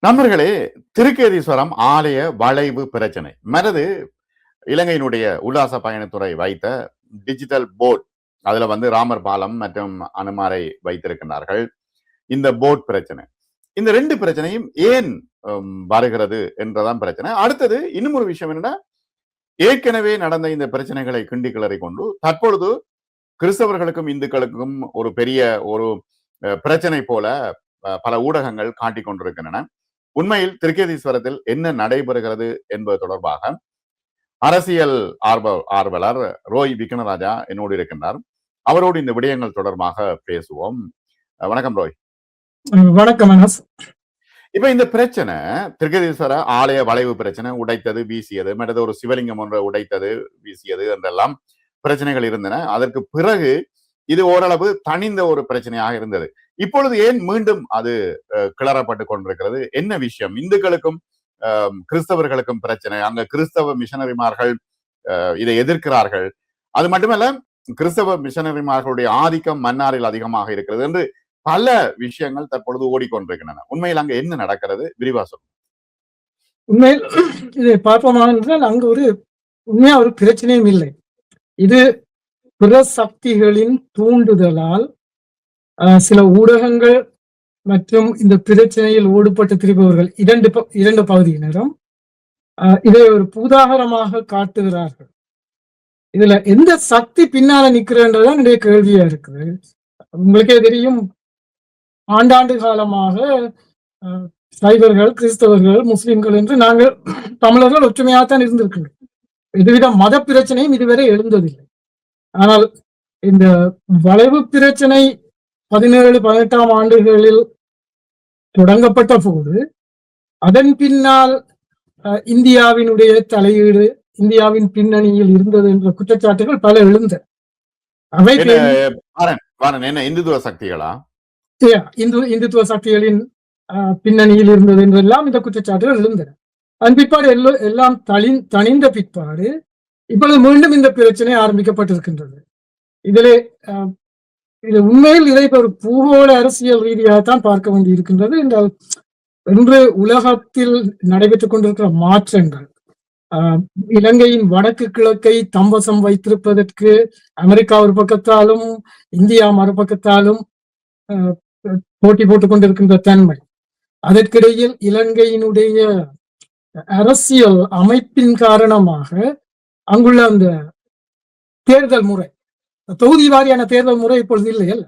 நண்பர்களே, திருக்கேதீஸ்வரம் ஆலய வளைவு பிரச்சனை. மற்றது இலங்கையினுடைய உல்லாச பயணத்துறை வைத்த டிஜிட்டல் போர்ட். அதுல ராமர் பாலம் மற்றும் அனுமாரை வைத்திருக்கிறார்கள். இந்த போர்ட் பிரச்சனை. இந்த 2 பிரச்சனையும் ஏன் வருகிறது என்றதான் பிரச்சனை. அடுத்தது இன்னும் ஒரு விஷயம் என்னன்னா, ஏற்கனவே நடந்த இந்த பிரச்சனைகளை கிண்டி கிளறி கொண்டு தற்பொழுது கிறிஸ்தவர்களுக்கும் இந்துக்களுக்கும் ஒரு பெரிய ஒரு பிரச்சனை போல பல ஊடகங்கள் காட்டிக் கொண்டிருக்கின்றன. உண்மையில் திருக்கேதீஸ்வரத்தில் என்ன நடைபெறுகிறது என்பது தொடர்பாக அரசியல் ஆர்வலர் ரோய் விக்னராஜா என்னோடு இருக்கின்றார். அவரோடு இந்த விடயங்கள் தொடர்பாக பேசுவோம். வணக்கம் ரோய். வணக்கம். இப்ப இந்த பிரச்சனை திருக்கேதீஸ்வர ஆலய வளைவு பிரச்சனை, உடைத்தது வீசியது, மற்றது ஒரு சிவலிங்கம் ஒன்றை உடைத்தது வீசியது என்றெல்லாம் பிரச்சனைகள் இருந்தன. அதற்கு பிறகு இது ஓரளவு தனிந்த ஒரு பிரச்சனையாக இருந்தது. இப்பொழுது ஏன் மீண்டும் அது கிளறப்பட்டு கொண்டிருக்கிறது? என்ன விஷயம்? இந்துக்களுக்கும் கிறிஸ்தவர்களுக்கும் பிரச்சனை. அங்க கிறிஸ்தவ மிஷனரிமார்கள் இதை எதிர்க்கிறார்கள். அது மட்டுமல்ல, கிறிஸ்தவ மிஷனரிமார்களுடைய ஆதிக்கம் மன்னாரில் அதிகமாக இருக்கிறது என்று பல விஷயங்கள் தற்பொழுது ஓடிக்கொண்டிருக்கின்றன. உண்மையில் அங்க என்ன நடக்கிறது? விரிவா சொல்லுங்க. உண்மையில் இதை பார்ப்போமா என்றால் அங்கு உண்மையா ஒரு பிரச்சனையும் இல்லை. இது பிற சக்திகளின் தூண்டுதலால் சில ஊடகங்கள் மற்றும் இந்த பிரச்சனையில் ஓடுபட்டு திரிபவர்கள் இரண்டு பகுதியினரும் இதை ஒரு பூதாகரமாக காட்டுகிறார்கள். இதுல எந்த சக்தி பின்னால நிக்கிறன்றதான் என்னுடைய கேள்வியா இருக்குது. உங்களுக்கே தெரியும், ஆண்டாண்டு காலமாக சைவர்கள், கிறிஸ்தவர்கள், முஸ்லிம்கள் என்று நாங்கள் தமிழர்கள் ஒற்றுமையாகத்தான் இருந்திருக்கின்றோம். எதுவித மத பிரச்சனையும் இதுவரை எழுந்ததில்லை. ஆனால் இந்த வளைவு பிரச்சனை 17-18ஆம் ஆண்டுகளில் தொடங்கப்பட்ட போது அதன் பின்னால் இந்தியாவினுடைய தலையீடு, இந்தியாவின் பின்னணியில் இருந்தது என்ற குற்றச்சாட்டுகள் பல எழுந்தன. அவை இந்துத்துவ சக்திகளா? இந்துத்துவ சக்திகளின் பின்னணியில் இருந்தது என்றெல்லாம் இந்த குற்றச்சாட்டுகள் எழுந்தன. அதன் பிற்பாடு எல்லாம் தணிந்த பிற்பாடு இப்பொழுது மீண்டும் இந்த பிரச்சனை ஆரம்பிக்கப்பட்டிருக்கின்றது. இதிலே இது உண்மையில் இதை ஒரு பூகோள அரசியல் ரீதியாகத்தான் பார்க்க வேண்டி இருக்கின்றது. என்றால் இன்று உலகத்தில் நடைபெற்றுக் கொண்டிருக்கிற மாற்றங்கள், இலங்கையின் வடக்கு கிழக்கை தம்பசம் வைத்திருப்பதற்கு அமெரிக்கா ஒரு பக்கத்தாலும் இந்தியா மறுபக்கத்தாலும் போட்டி போட்டுக் கொண்டிருக்கின்ற தன்மை, அதற்கிடையில் இலங்கையினுடைய அரசியல் அமைப்பின் காரணமாக அங்குள்ள அந்த தேர்தல் முறை, தொகுதி வாரியான தேர்தல் முறை இப்பொழுது இல்லை அல்ல.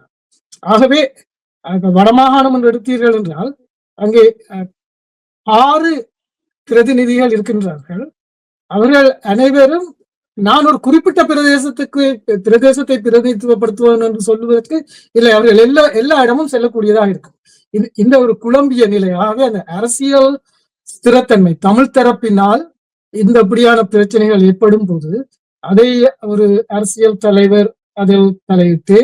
ஆகவே வடமாகாணம் என்று எடுத்தீர்கள் என்றால் அங்கே 6 பிரதிநிதிகள் இருக்கின்றார்கள். அவர்கள் அனைவரும் நான் ஒரு குறிப்பிட்ட பிரதேசத்தை பிரதிநிதித்துவப்படுத்துவேன் என்று சொல்லுவதற்கு இல்லை, அவர்கள் எல்லா இடமும் செல்லக்கூடியதாக இருக்கும். இந்த ஒரு குழம்பிய நிலையாக அந்த அரசியல் ஸ்திரத்தன்மை தமிழ் தரப்பினால் இந்த இப்படியான பிரச்சனைகள் ஏற்படும் போது அதை ஒரு அரசியல் தலைவர் அதில் தலையிட்டு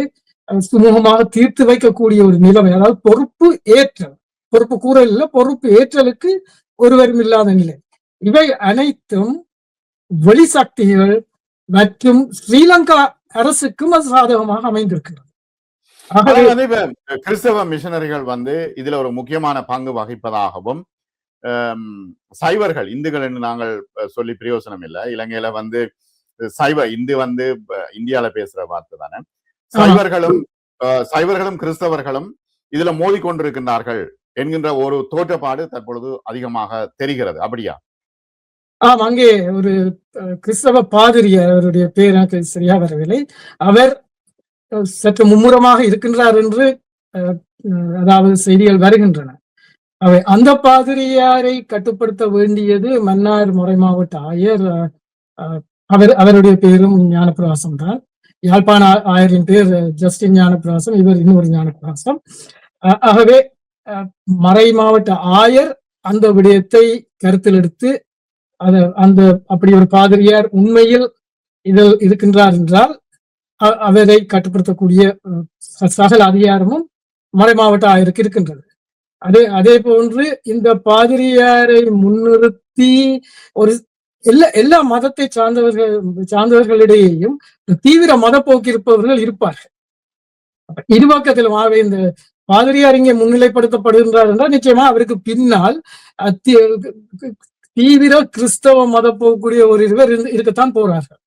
சுமூகமாக தீர்த்து வைக்கக்கூடிய ஒரு நிலைமை, அதாவது பொறுப்பு கூறல், பொறுப்பு ஏற்றலுக்கு ஒருவரும் இல்லாத நிலை. இவை அனைத்தும் வெளிசக்திகள் மற்றும் ஸ்ரீலங்கா அரசுக்கும் அது சாதகமாக அமைந்திருக்கிறது. கிறிஸ்தவ மிஷனரிகள் இதுல ஒரு முக்கியமான பங்கு வகிப்பதாகவும், சைவர்கள், இந்துக்கள் என்று நாங்கள் சொல்லி பிரயோசனம் இல்லை. இலங்கையில சைவ இந்து இந்தியால பேசுற வார்த்தை தானே. சைவர்களும் கிறிஸ்தவர்களும் இதுல மோதி கொண்டிருக்கின்றார்கள் என்கின்ற ஒரு தோற்றப்பாடு தற்பொழுது அதிகமாக தெரிகிறது. அப்படியா? ஆம், அங்கே ஒரு கிறிஸ்தவ பாதிரியார், அவருடைய பேர் எனக்கு சரியா வரவில்லை, அவர் சற்று மும்முரமாக இருக்கின்றார் என்று அதாவது செய்திகள் வருகின்றன. அவை அந்த பாதிரியாரை கட்டுப்படுத்த வேண்டியது மன்னார் மறை மாவட்ட ஆயர், அவருடைய பேரும் ஞானப்பிரகாசம் தான். யாழ்ப்பாண ஆயரின் பேர் ஜஸ்டின் ஞானப்பிரகாசம், இவர் இன்னொரு ஞானப்பிரகாசம். ஆகவே மறை மாவட்ட ஆயர் அந்த விடயத்தை கருத்தில் எடுத்து அப்படி ஒரு பாதிரியார் உண்மையில் இதில் இருக்கின்றார் என்றால் அவரை கட்டுப்படுத்தக்கூடிய சகல அதிகாரமும் மறை மாவட்ட ஆயருக்கு இருக்கின்றது. அதே போன்று இந்த பாதிரியாரை முன்னிறுத்தி ஒரு எல்லா மதத்தை சார்ந்தவர்களிடையேயும் தீவிர மத போக்கு இருப்பவர்கள் இருப்பார்கள். இருபக்கத்திலுமாவே இந்த பாதிரியார் இங்கே முன்னிலைப்படுத்தப்படுகின்றார் என்றால் நிச்சயமா அவருக்கு பின்னால் தீவிர கிறிஸ்தவ மத போகக்கூடிய ஒரு இருவர் இருக்கத்தான் போறார்கள்.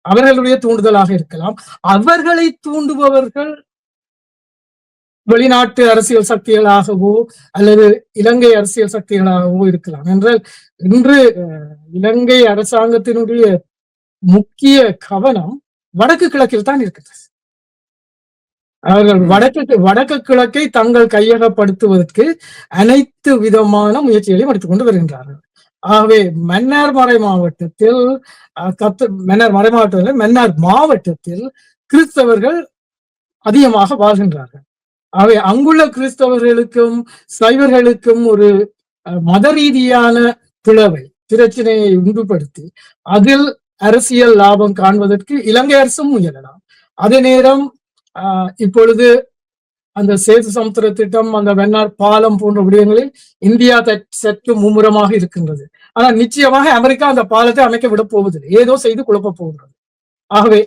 அவர்களுடைய தூண்டுதலாக இருக்கலாம். அவர்களை தூண்டுபவர்கள் வெளிநாட்டு அரசியல் சக்திகளாகவோ அல்லது இலங்கை அரசியல் சக்திகளாகவோ இருக்கலாம். என்றால் இன்று இலங்கை அரசாங்கத்தினுடைய முக்கிய கவனம் வடக்கு கிழக்கில் தான் இருக்கிறது. அவர்கள் வடக்கு கிழக்கை தங்கள் கையகப்படுத்துவதற்கு அனைத்து விதமான முயற்சிகளையும் எடுத்துக்கொண்டு வருகின்றார்கள். ஆகவே மன்னார் மறை மாவட்டத்தில் மன்னார் மாவட்டத்தில் கிறிஸ்தவர்கள் அதிகமாக வாழ்கின்றார்கள். ஆகவே அங்குள்ள கிறிஸ்தவர்களுக்கும் சைவர்களுக்கும் ஒரு மத ரீதியான பிளவை பிரச்சனையை உண்டுபடுத்தி அதில் அரசியல் லாபம் காண்பதற்கு இலங்கை அரசும் முயலலாம். அதே நேரம் இப்பொழுது அந்த சேது சமுத்திர திட்டம், அந்த வெண்ணார் பாலம் போன்ற விடயங்களில் இந்தியா சற்று மும்முரமாக இருக்கின்றது. ஆனால் நிச்சயமாக அமெரிக்கா அந்த பாலத்தை அமைக்க விட போவதில்லை, ஏதோ செய்து குழப்ப போகிறது. ஆகவே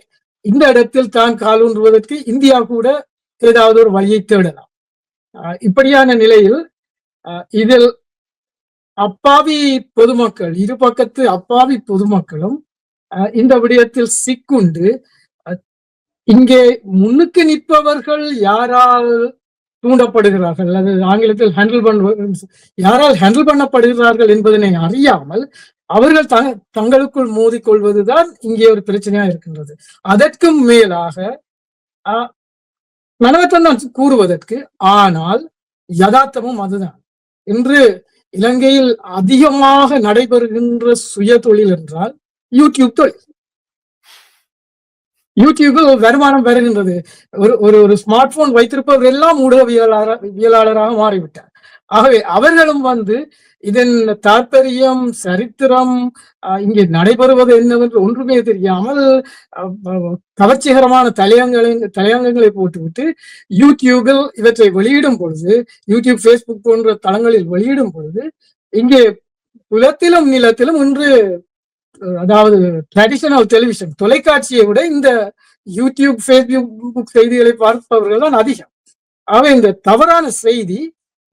இந்த இடத்தில் தான் காலூன்றுவதற்கு இந்தியா கூட ஏதாவது ஒரு வழியை தேடலாம். இப்படியான நிலையில் இதில் அப்பாவி பொதுமக்கள், இரு பக்கத்து அப்பாவி பொதுமக்களும் இந்த விடயத்தில் சிக்குண்டு இங்கே முன்னுக்கு நிற்பவர்கள் யாரால் தூண்டப்படுகிறார்கள், அல்லது ஆங்கிலத்தில் யாரால் ஹேண்டில் பண்ணப்படுகிறார்கள் என்பதனை அறியாமல் அவர்கள் தங்களுக்குள் மோதிக்கொள்வதுதான் இங்கே ஒரு பிரச்சனையா இருக்கின்றது. அதற்கும் மேலாக மனவற்றம் தான் கூறுவதற்கு, ஆனால் யதார்த்தமும் அதுதான். இன்று இலங்கையில் அதிகமாக நடைபெறுகின்ற சுய தொழில் என்றால் யூடியூப் தொழில். யூடியூபில் வருமானம் பெறுகின்றது. ஒரு ஸ்மார்ட் போன் வைத்திருப்பவர் எல்லாம் ஊடகவியலாளராக மாறிவிட்டார். ஆகவே அவர்களும் இதன் தாற்பயம், சரித்திரம், இங்கே நடைபெறுவது என்னவென்று ஒன்றுமே தெரியாமல் கவர்ச்சிகரமான தலையங்கங்களை போட்டுவிட்டு யூடியூபில் இவற்றை வெளியிடும் பொழுது, யூடியூப், பேஸ்புக் போன்ற தளங்களில் வெளியிடும் பொழுது, இங்கே குலத்திலும் நிலத்திலும் இன்று, அதாவது ட்ரெடிஷனல் டெலிவிஷன், தொலைக்காட்சியை விட இந்த யூடியூப், பேஸ்புக் செய்திகளை பார்ப்பவர்கள் தான் அதிகம். ஆக இந்த தவறான செய்தி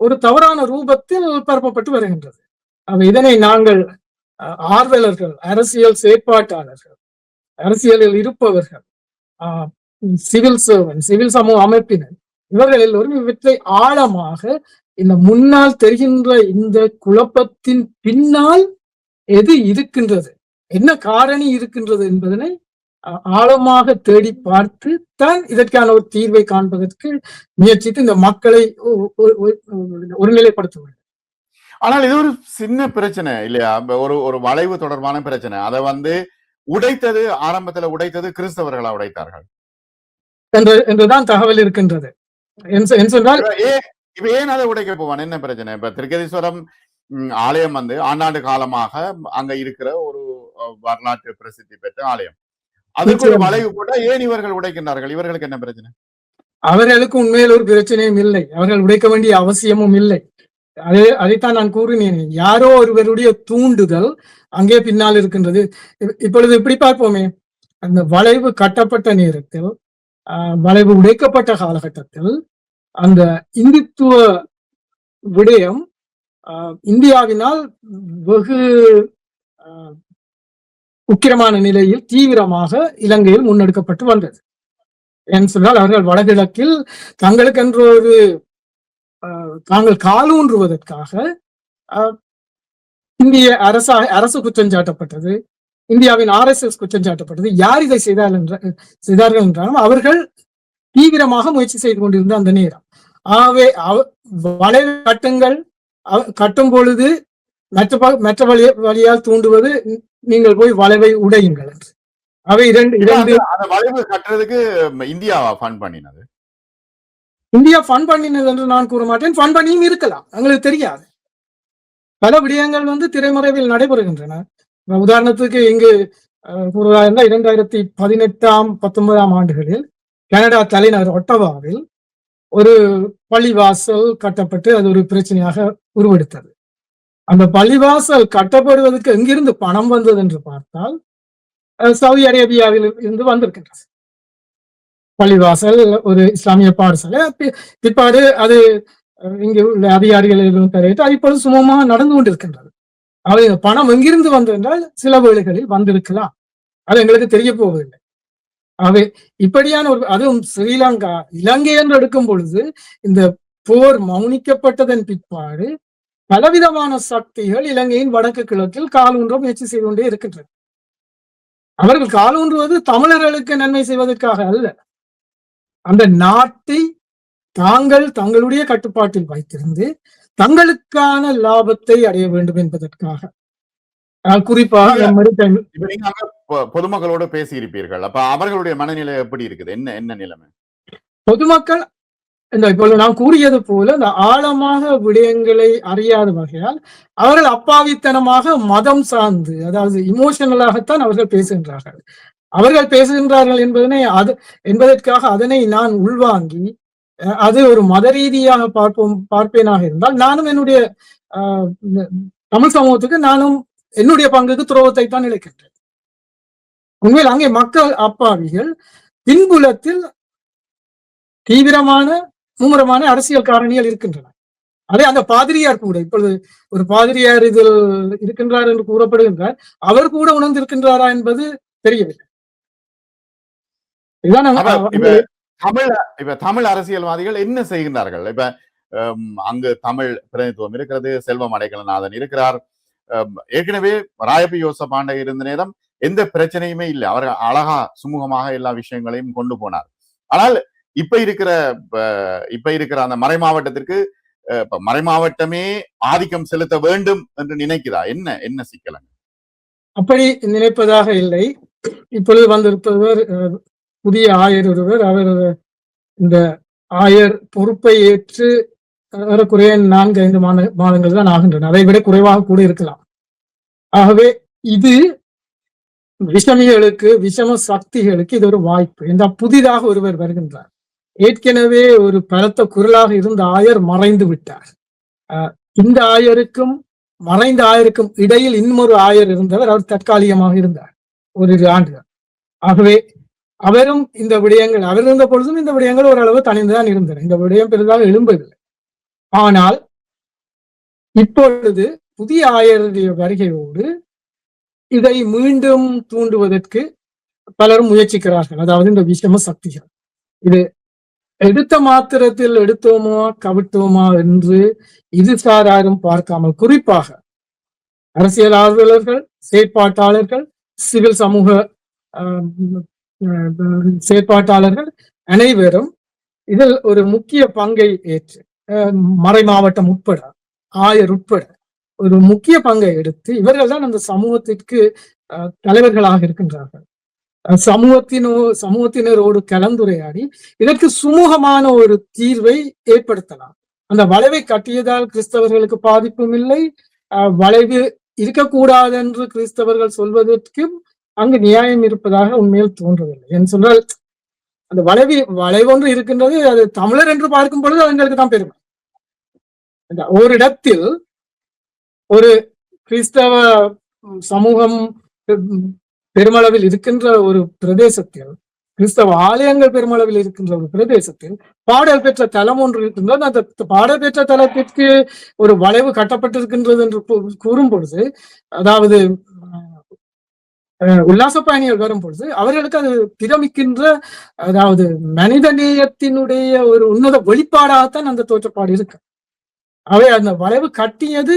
ஒரு தவறான ரூபத்தில் பரப்பப்பட்டு வருகின்றது. இதனை நாங்கள் ஆர்வலர்கள், அரசியல் செயற்பாட்டாளர்கள், அரசியலில் இருப்பவர்கள், சிவில் சர்வன்ட், சிவில் சமூக அமைப்பினர், இவர்கள் எல்லோரும் இவற்றை ஆழமாக இந்த முன்னால் தெரிகின்ற இந்த குழப்பத்தின் பின்னால் எது இருக்கின்றது, என்ன காரணி இருக்கின்றது என்பதனை ஆழமாக தேடி பார்த்து தான் இதற்கான ஒரு தீர்வை காண்பதற்கு முயற்சித்து இந்த மக்களை ஒருநிலைப்படுத்த வேண்டும். ஆனால் இது ஒரு சின்ன பிரச்சனை இல்லையா? ஒரு வளைவு தொடர்பான பிரச்சனை. அதை உடைத்தது, ஆரம்பத்துல உடைத்தது கிறிஸ்தவர்களா உடைத்தார்கள் என்றுதான் தகவல் இருக்கின்றது. இப்ப ஏன் அதை உடைக்க போவான்? என்ன பிரச்சனை? இப்ப திருக்கதீஸ்வரம் ஆலயம் ஆண்டாண்டு காலமாக அங்க இருக்கிற ஒரு வரலாற்று பிரசித்தி பெற்ற ஆலயம். அதுக்கு ஒரு வளைவு போட்டா ஏன் இவர்கள் உடைக்கின்றார்கள்? இவர்களுக்கு என்ன பிரச்சனை? அவர்களுக்கு உண்மையில் ஒரு பிரச்சனையும் இல்லை, அவர்கள் உடைக்க வேண்டிய அவசியமும் இல்லை. அதைத்தான் நான் கூறினேன். யாரோ ஒருவருடைய தூண்டுதல் அங்கே பின்னால் இருக்கின்றது. இப்பொழுது இப்படி பார்ப்போமே, அந்த வளைவு கட்டப்பட்ட நேரத்தில், வளைவு உடைக்கப்பட்ட காலகட்டத்தில் அந்த இந்துத்துவ விடயம் இந்தியாவினால் வெகு உக்கிரமான நிலையில் தீவிரமாக இலங்கையில் முன்னெடுக்கப்பட்டு வந்தது. என்று சொன்னால் அவர்கள் வடகிழக்கில் தங்களுக்கென்று ஒரு தாங்கள் காலூன்றுவதற்காக இந்திய அரசு குற்றம் சாட்டப்பட்டது, இந்தியாவின் RSS குற்றம் சாட்டப்பட்டது. யார் இதை செய்தார்கள் என்றாலும் அவர்கள் தீவிரமாக முயற்சி செய்து கொண்டிருந்த அந்த நேரம். ஆகவே வளைவு கட்டும் பொழுது மற்ற வழியால் தூண்டுவது, நீங்கள் போய் வளைவை உடையுங்கள் என்று. அவை இரண்டு வளைவு கட்டுறதுக்கு இந்தியாவா ஃபண்ட் பண்ணினது? இந்தியா ஃபண்ட் பண்ணினது என்று நான் கூற மாட்டேன். ஃபண்ட் பண்ணியும் இருக்கலாம், எங்களுக்கு தெரியாது. பல விடயங்கள் திரைமறைவில் நடைபெறுகின்றன. உதாரணத்துக்கு இங்கு 2018, 19 ஆண்டுகளில் கனடா தலைநகர் ஒட்டவாவில் ஒரு பள்ளிவாசல் கட்டப்பட்டு அது ஒரு பிரச்சனையாக உருவெடுத்தது. அந்த பள்ளிவாசல் கட்டப்படுவதற்கு எங்கிருந்து பணம் வந்தது என்று பார்த்தால் சவுதி அரேபியாவில் இருந்து வந்திருக்கின்றது. பள்ளிவாசல், ஒரு இஸ்லாமிய பாடசாலை. பிற்பாடு அது இங்கு உள்ள அதிகாரிகள் எதுவும் தலையிட்டு அது இப்பொழுது சுமூகமாக நடந்து கொண்டிருக்கின்றது. அவை பணம் எங்கிருந்து வந்தது என்றால் சில வேளைகளில் வந்திருக்கலாம். அது எங்களுக்கு தெரிய போவதில்லை. ஆகவே இப்படியான ஒரு அதுவும் ஸ்ரீலங்கா, இலங்கை என்று எடுக்கும் பொழுது இந்த போர் மௌனிக்கப்பட்டதன் பிற்பாடு பலவிதமான சக்திகள் இலங்கையின் வடக்கு கிழக்கில் கால் ஊன்ற முயற்சி செய்து கொண்டே இருக்கின்றன. அவர்கள் கால் ஊன்றுவது தமிழர்களுக்கு நன்மை செய்வதற்காக அல்ல. அந்த நாட்டை தாங்கள் தங்களுடைய கட்டுப்பாட்டில் வைத்திருந்து தங்களுக்கான லாபத்தை அடைய வேண்டும் என்பதற்காக. குறிப்பாக இப்ப நீங்க அங்க பொதுமக்களோட பேசியிருப்பீர்கள். அப்ப அவர்களுடைய மனநிலை எப்படி இருக்குது? என்ன என்ன நிலைமை? பொதுமக்கள் இப்பொழுது நான் கூறியது போல இந்த ஆழமாக விடயங்களை அறியாத வகையால் அவர்கள் அப்பாவித்தனமாக மதம் சார்ந்து, அதாவது இமோஷனலாகத்தான் அவர்கள் பேசுகின்றார்கள். அவர்கள் பேசுகின்றார்கள் என்பதற்காக அதனை நான் உள்வாங்கி அது ஒரு மத ரீதியாக பார்ப்பேனாக இருந்தால் நானும் என்னுடைய தமிழ் சமூகத்துக்கு நானும் என்னுடைய பங்குக்கு துரோகத்தை தான் இழைக்கின்றேன். உண்மையில் அங்கே மக்கள் அப்பாவிகள் பின்புலத்தில் தீவிரமான மும்முரமான அரசியல் காரணிகள் இருக்கின்றன. அதே அந்த பாதிரியார் கூட இப்பொழுது ஒரு பாதிரியார் இதில் இருக்கின்றார் என்று கூறப்படுகின்றார். அவர் கூட உணர்ந்திருக்கின்றாரா என்பது தெரியவில்லை. தமிழ் அரசியல்வாதிகள் என்ன செய்கின்றார்கள்? இப்ப அங்கு தமிழ் பிரதிநிதித்துவம் இருக்கிறது, செல்வம் அடைக்கலநாதன் இருக்கிறார். ஏற்கனவே ராயப்ப யோசபாண்டே இருந்த நேரம் எந்த பிரச்சனையுமே இல்லை. அவர் அழகா சுமூகமாக எல்லா விஷயங்களையும் கொண்டு போனார். ஆனால் இப்ப இருக்கிற அந்த மறை மாவட்டத்திற்கு மறைமாவட்டமே ஆதிக்கம் செலுத்த வேண்டும் என்று நினைக்கிறா? என்ன சிக்கலங்க? அப்படி நினைப்பதாக இல்லை. இப்பொழுது வந்திருப்பவர் புதிய ஆயர் ஒருவர். அவர் இந்த ஆயர் பொறுப்பை ஏற்று குறைய 4-5 மாதங்கள் தான் ஆகின்றன. அதை விட குறைவாக கூட இருக்கலாம். ஆகவே இது விஷமிகளுக்கு, விஷம சக்திகளுக்கு இது ஒரு வாய்ப்பு. இந்த புதிதாக ஒருவர் வருகின்றார். ஏற்கனவே ஒரு பலத்த குரலாக இருந்த ஆயர் மறைந்து விட்டார். இந்த ஆயருக்கும் மறைந்த ஆயருக்கும் இடையில் இன்னொரு ஆயர் இருந்தவர். அவர் தற்காலிகமாக இருந்தார் 1 ஆண்டுகள். ஆகவே அவரும் இந்த விடயங்கள், அவர் இருந்த பொழுதும் இந்த விடயங்கள் ஓரளவு தனிந்துதான் இருந்தன. இந்த விடயம் பெரிதாக எழும்பவில்லை. ஆனால் இப்பொழுது புதிய ஆயருடைய வருகையோடு இதை மீண்டும் தூண்டுவதற்கு பலரும் முயற்சிக்கிறார்கள். அதாவது இந்த விஷம சக்திகள் இது எடுத்த மாத்திரத்தில் எடுத்தோமா கவிட்டோமா என்று இதுசாராரும் பார்க்காமல், குறிப்பாக அரசியல் ஆர்வலர்கள், செயற்பாட்டாளர்கள், சிவில் சமூக செயற்பாட்டாளர்கள் அனைவரும் இதில் ஒரு முக்கிய பங்கை ஏற்று, மறை மாவட்டம் உட்பட, ஆயர் உட்பட ஒரு முக்கிய பங்கை எடுத்து இவர்கள் தான் அந்த சமூகத்திற்கு தலைவர்களாக இருக்கின்றார்கள். சமூகத்தினரோடு கலந்துரையாடி இதற்கு சுமூகமான ஒரு தீர்வை ஏற்படுத்தலாம். அந்த வளைவை கட்டியதால் கிறிஸ்தவர்களுக்கு பாதிப்பும் இல்லை. வளைவு இருக்கக்கூடாது என்று கிறிஸ்தவர்கள் சொல்வதற்கும் அங்கு நியாயம் இருப்பதாக உண்மையில் தோன்றவில்லை. என்று சொன்னால் அந்த வளைவொன்று இருக்கின்றது. அது தமிழர் என்று பார்க்கும் பொழுது அது எங்களுக்கு தான் பெருமை. ஓரிடத்தில் ஒரு கிறிஸ்தவ சமூகம் பெருமளவில் இருக்கின்ற ஒரு பிரதேசத்தில், கிறிஸ்தவ ஆலயங்கள் பெருமளவில் இருக்கின்ற ஒரு பிரதேசத்தில் பாடல் பெற்ற தலம் ஒன்று இருக்கின்றது. அந்த பாடல் பெற்ற தலத்திற்கு ஒரு வளைவு கட்டப்பட்டிருக்கின்றது என்று கூறும் பொழுது, அதாவது உல்லாச பயணிகள் வரும் பொழுது அவர்களுக்கு அது பிரமிக்கின்ற, அதாவது மனித நேயத்தினுடைய ஒரு உன்னத வெளிப்பாடாகத்தான் அந்த தோற்றப்பாடு இருக்கு. அவை அந்த வளைவு கட்டியது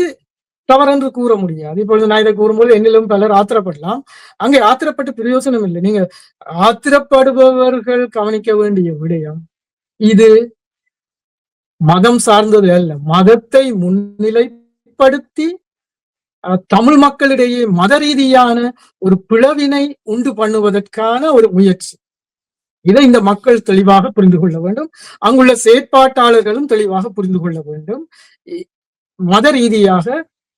தவறென்று கூற முடியாது. இப்பொழுது நான் இதை கூறும்போது என்னிலும் பலர் ஆத்திரப்படலாம். அங்கே ஆத்திரப்பட்டு பிரயோசனம் இல்லை. நீங்க ஆத்திரப்படுபவர்கள் கவனிக்க வேண்டிய விடயம் இது மதம் சார்ந்தது அல்ல. மதத்தை முன்னிலைப்படுத்தி தமிழ் மக்களிடையே மத ரீதியான ஒரு பிளவினை உண்டு பண்ணுவதற்கான ஒரு முயற்சி. இதை இந்த மக்கள் தெளிவாக புரிந்து கொள்ள வேண்டும். அங்குள்ள செயற்பாட்டாளர்களும் தெளிவாக புரிந்து கொள்ள வேண்டும். மத ரீதியாக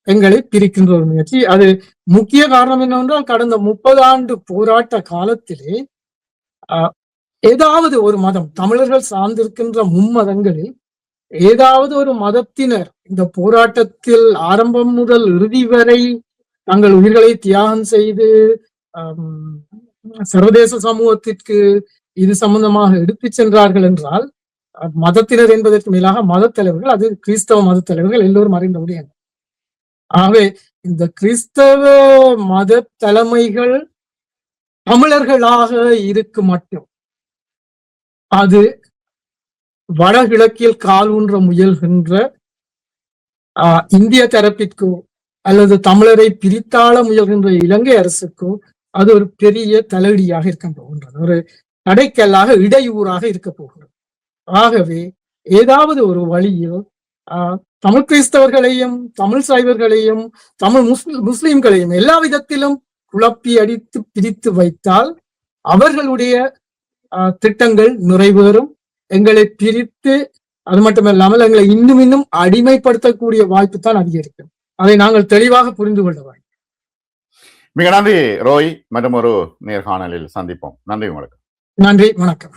எங்களை பிரிக்கின்ற ஒரு முயற்சி. அது முக்கிய காரணம் என்னவென்றால், கடந்த 30 ஆண்டு போராட்ட காலத்திலே ஏதாவது ஒரு மதம், தமிழர்கள் சார்ந்திருக்கின்ற மும்மதங்களில் ஏதாவது ஒரு மதத்தினர் இந்த போராட்டத்தில் ஆரம்பம் முதல் இறுதி வரை தங்கள் உயிர்களை தியாகம் செய்து சர்வதேச சமூகத்திற்கு இது சம்பந்தமாக எடுத்துச் சென்றார்கள் என்றால் மதத்தினர் என்பதற்கு மேலாக மத தலைவர்கள், அது கிறிஸ்தவ மத தலைவர்கள் எல்லோரும் அறிந்த விடயம். ஆகவே இந்த கிறிஸ்தவ மத தலைமைகள் தமிழர்களாக இருக்கு மட்டும் அது வடகிழக்கில் கால் ஊன்ற முயல்கின்ற இந்திய தரப்பிற்கோ அல்லது தமிழரை பிரித்தாள முயல்கின்ற இலங்கை அரசுக்கோ அது ஒரு பெரிய தலையடியாக இருக்க போகின்றது, ஒரு தடைக்கல்லாக இடையூறாக இருக்க போகிறது. ஆகவே ஏதாவது ஒரு வழியில் தமிழ் கிறிஸ்தவர்களையும் தமிழ் சைவர்களையும் தமிழ் முஸ்லிம்களையும் எல்லா விதத்திலும் குழப்பி அடித்து பிரித்து வைத்தால் அவர்களுடைய திட்டங்கள் நிறைவேறும். எங்களை பிரித்து அது மட்டுமல்லாமல் எங்களை இன்னும் அடிமைப்படுத்தக்கூடிய வாய்ப்பு தான் அதிகரிக்கும். அதை நாங்கள் தெளிவாக புரிந்து கொள்ள வேண்டும். மிக நன்றி ரோய். மற்றும் ஒரு நேர்காணலில் சந்திப்போம். நன்றி உங்களுக்கு. நன்றி, வணக்கம்.